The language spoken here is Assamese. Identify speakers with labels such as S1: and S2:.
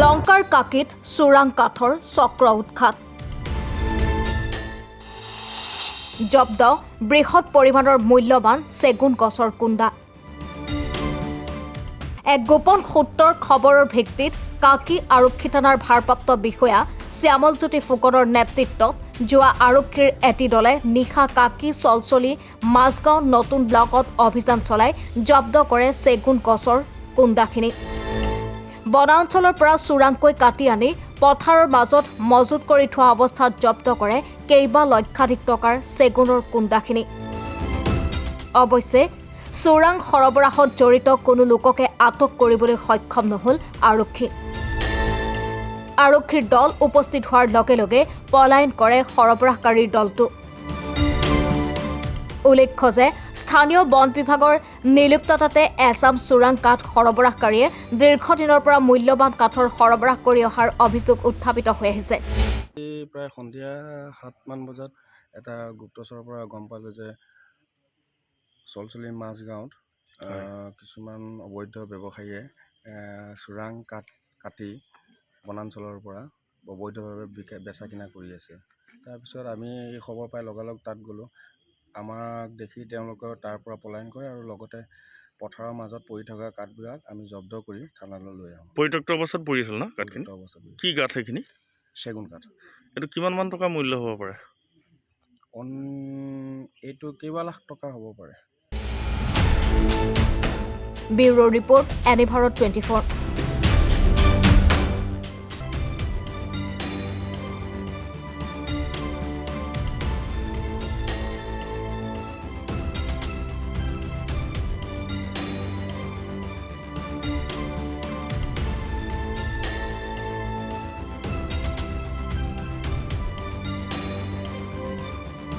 S1: লংকাৰ কাকিত চোৰাং কাঠৰ চক্ৰ উৎখাত জব্দ বৃহৎ পৰিমাণৰ মূল্যৱান চেগুন গছৰ কুণ্ডা এক গোপন সূত্ৰৰ খবৰৰ ভিত্তিত কাকি আৰক্ষী থানাৰ ভাৰপ্ৰাপ্ত বিষয়া শ্যামলজ্যোতি ফুকনৰ নেতৃত্বত যোৱা আৰক্ষীৰ এটি দলে নিশা কাকি চলচলি মাজগাঁও নতুন ব্লকত অভিযান চলাই জব্দ কৰে চেগুন গছৰ কুণ্ডাখিনি বনাঞ্চলৰ পৰা চোৰাংকৈ কাটি আনি পথাৰৰ মাজত মজুত কৰি থোৱা অৱস্থাত জব্দ কৰে কেইবা লক্ষাধিক টকাৰ চেগুনৰ কুণ্ডাখিনি অৱশ্যে চোৰাং সৰবৰাহত জড়িত কোনো লোককে আটক কৰিবলৈ সক্ষম নহল আৰক্ষীৰ দল উপস্থিত হোৱাৰ লগে লগে পলায়ন কৰে সৰবৰাহকাৰীৰ দলটো উল্লেখ্য যে স্থানীয় বন বিভাগৰ নিলুপ্ততাতে এছাম চোৰাং কাঠ সৰবৰাহকাৰীয়ে দীৰ্ঘদিনৰ পৰা মূল্যৱান কাঠৰ সৰবৰাহ কৰি অহাৰ অভিযোগ উত্থাপিত হৈ আহিছে
S2: প্ৰায় সন্ধিয়া 7মান বজাত এটা গুপ্তচৰৰ পৰা গম পালোঁ যে চলচলি মাজগাঁৱত কিছুমান অবৈধ ব্যৱসায়ীয়ে চোৰাং কাঠ কাটি বনাঞ্চলৰ পৰা অবৈধভাৱে বেচা কিনা কৰি আছে তাৰপিছত আমি এই খবৰ পাই লগালগ তাত গ'লোঁ আমাক দেখি তেওঁলোকৰ তাৰ পৰা পলায়ন কৰে আৰু লগতে পথাৰৰ মাজত পৰি থকা কাঠবিলাক আমি জব্দ কৰি থানালৈ লৈ আহোঁ
S3: পৰিত্যক্ত অৱস্থাত পৰি আছিল ন কাঠখিনি কি কাঠ সেইখিনি
S2: চেগুন কাঠ
S3: এইটো কিমানমান টকা মূল্য হ'ব পাৰে
S2: এইটো কেইবা লাখ টকা হ'ব পাৰে
S1: ব্যুৰো ৰিপৰ্ট এনি ভাৰত 24